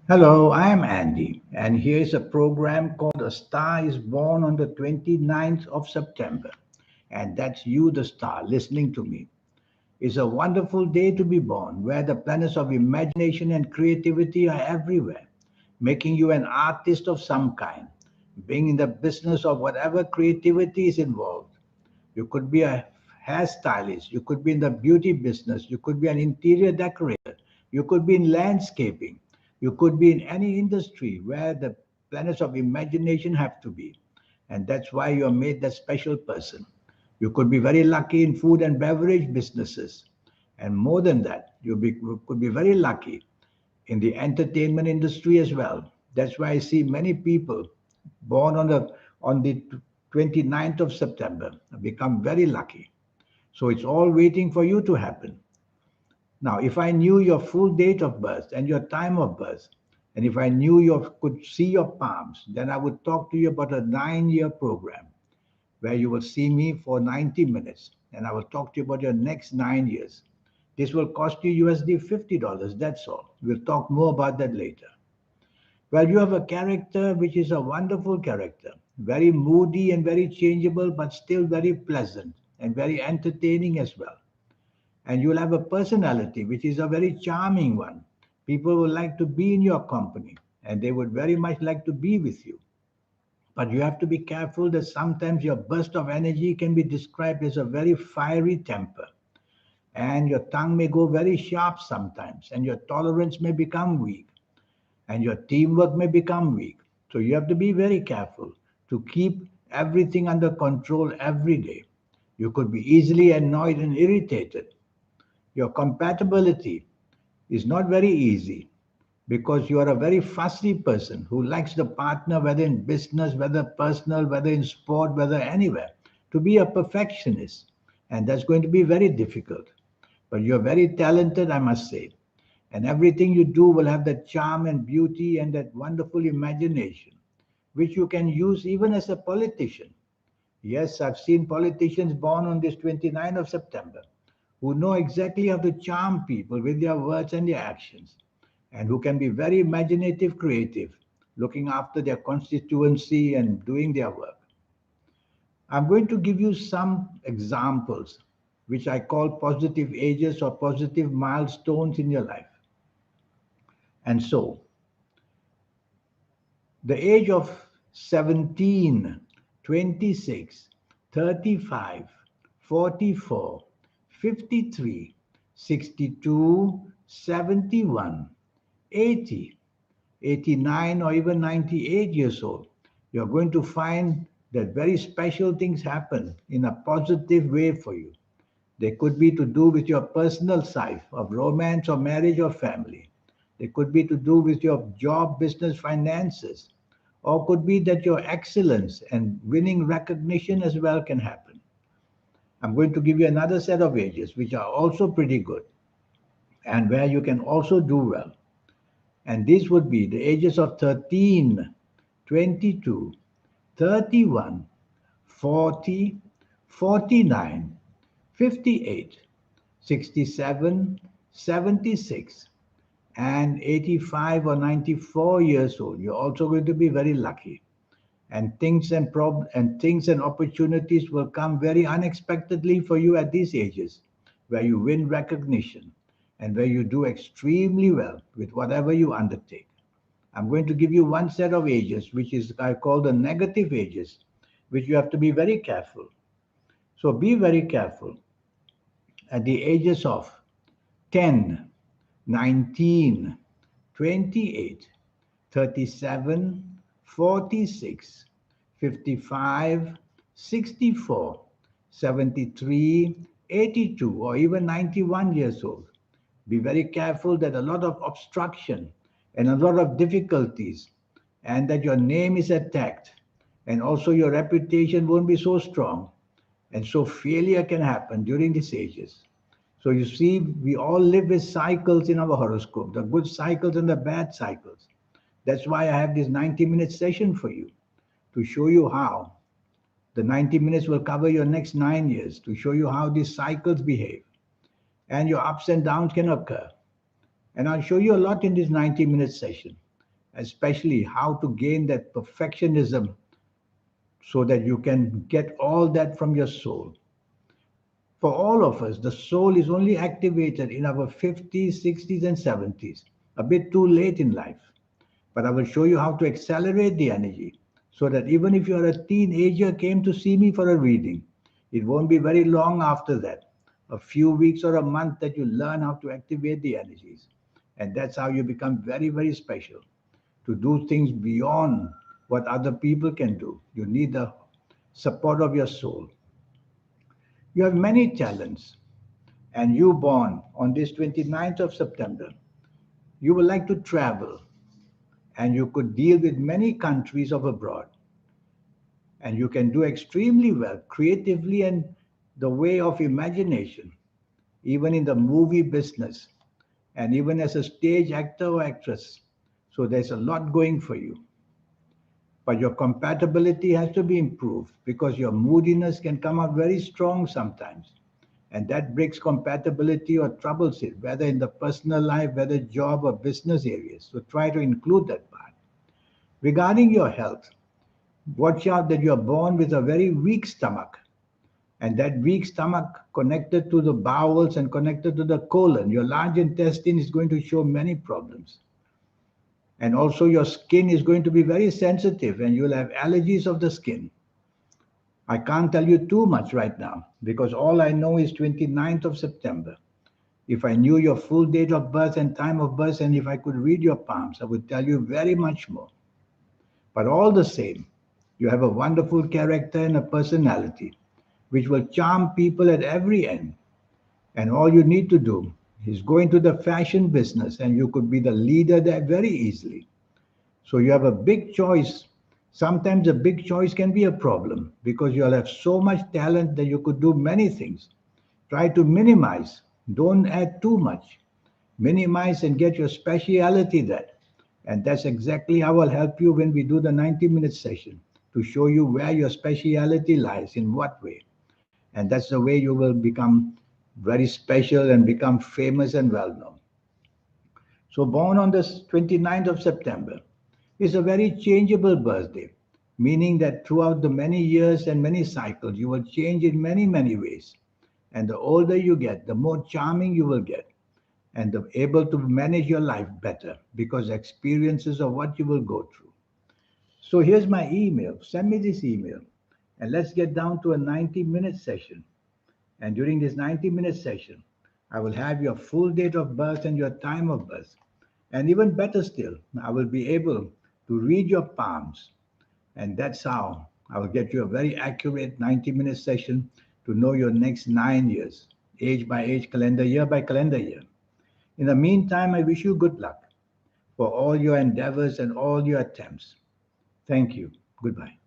Hello, I am Andy, and here's a program called A Star is Born on the 29th of September. And that's you, the star, listening to me. It's a wonderful day to be born, where the planets of imagination and creativity are everywhere, making you an artist of some kind, being in the business of whatever creativity is involved. You could be a hairstylist, you could be in the beauty business, you could be an interior decorator, you could be in landscaping, you could be in any industry where the planets of imagination have to be. And that's why you're made that special person. You could be very lucky in food and beverage businesses. And more than that, you could be very lucky in the entertainment industry as well. That's why I see many people born on the 29th of September have become very lucky. So it's all waiting for you to happen. Now, if I knew your full date of birth and your time of birth, and if I knew you could see your palms, then I would talk to you about a 9-year program where you will see me for 90 minutes and I will talk to you about your next 9 years. This will cost you USD $50. That's all. We'll talk more about that later. Well, you have a character which is a wonderful character, very moody and very changeable, but still very pleasant and very entertaining as well. And you'll have a personality which is a very charming one. People would like to be in your company and they would very much like to be with you. But you have to be careful that sometimes your burst of energy can be described as a very fiery temper. And your tongue may go very sharp sometimes, and your tolerance may become weak, and your teamwork may become weak. So you have to be very careful to keep everything under control every day. You could be easily annoyed and irritated. Your compatibility is not very easy because you are a very fussy person who likes the partner, whether in business, whether personal, whether in sport, whether anywhere, to be a perfectionist. And that's going to be very difficult. But you're very talented, I must say. And everything you do will have that charm and beauty and that wonderful imagination, which you can use even as a politician. Yes, I've seen politicians born on this 29th of September who know exactly how to charm people with their words and their actions, and who can be very imaginative, creative, looking after their constituency and doing their work. I'm going to give you some examples, which I call positive ages or positive milestones in your life. And so, the age of 17, 26, 35, 44, 53, 62, 71, 80, 89, or even 98 years old, you're going to find that very special things happen in a positive way for you. They could be to do with your personal side of romance or marriage or family. They could be to do with your job, business, finances. Or could be that your excellence and winning recognition as well can happen. I'm going to give you another set of ages which are also pretty good and where you can also do well. And these would be the ages of 13, 22, 31, 40, 49, 58, 67, 76, and 85 or 94 years old. You're also going to be very lucky. And things and opportunities will come very unexpectedly for you at these ages, where you win recognition and where you do extremely well with whatever you undertake. I'm going to give you one set of ages, which is I call the negative ages, which you have to be very careful. So be very careful at the ages of 10, 19, 28, 37, 46, 55, 64, 73, 82, or even 91 years old. Be very careful that a lot of obstruction and a lot of difficulties, and that your name is attacked, and also your reputation won't be so strong, and so failure can happen during these ages. So you see, we all live with cycles in our horoscope, the good cycles and the bad cycles. That's why I have this 90-minute session for you to show you how. The 90 minutes will cover your next 9 years to show you how these cycles behave. And your ups and downs can occur. And I'll show you a lot in this 90-minute session. especially how to gain that perfectionism so that you can get all that from your soul. For all of us, the soul is only activated in our 50s, 60s, and 70s, a bit too late in life. But I will show you how to accelerate the energy so that even if you're a teenager came to see me for a reading, it won't be very long after that, a few weeks or a month that you learn how to activate the energies. And that's how you become very, very special to do things beyond what other people can do. You need the support of your soul. You have many talents, and you born on this 29th of September. You would like to travel, and you could deal with many countries of abroad, and you can do extremely well creatively and the way of imagination, even in the movie business, and even as a stage actor or actress. So there's a lot going for you. But your compatibility has to be improved because your moodiness can come up very strong sometimes. And that breaks compatibility or troubles it, whether in the personal life, whether job or business areas. So try to include that part. Regarding your health, watch out that you are born with a very weak stomach. And that weak stomach connected to the bowels and connected to the colon. Your large intestine is going to show many problems. And also your skin is going to be very sensitive and you'll have allergies of the skin. I can't tell you too much right now because all I know is 29th of September. If I knew your full date of birth and time of birth, and if I could read your palms, I would tell you very much more. But all the same, you have a wonderful character and a personality which will charm people at every end. And all you need to do is go into the fashion business and you could be the leader there very easily. So you have a big choice. Sometimes a big choice can be a problem because you'll have so much talent that you could do many things. Try to minimize. Don't add too much. Minimize and get your speciality there. And that's exactly how I'll help you when we do the 90-minute session to show you where your speciality lies, in what way. And that's the way you will become very special and become famous and well known. So, born on this 29th of September is a very changeable birthday, meaning that throughout the many years and many cycles, you will change in many, many ways. And the older you get, the more charming you will get and able to manage your life better because experiences of what you will go through. So here's my email. Send me this email and let's get down to a 90-minute session. And during this 90-minute session, I will have your full date of birth and your time of birth. And even better still, I will be able to read your palms. And that's how I will get you a very accurate 90-minute session to know your next 9 years, age by age, calendar year by calendar year. In the meantime, I wish you good luck for all your endeavors and all your attempts. Thank you. Goodbye.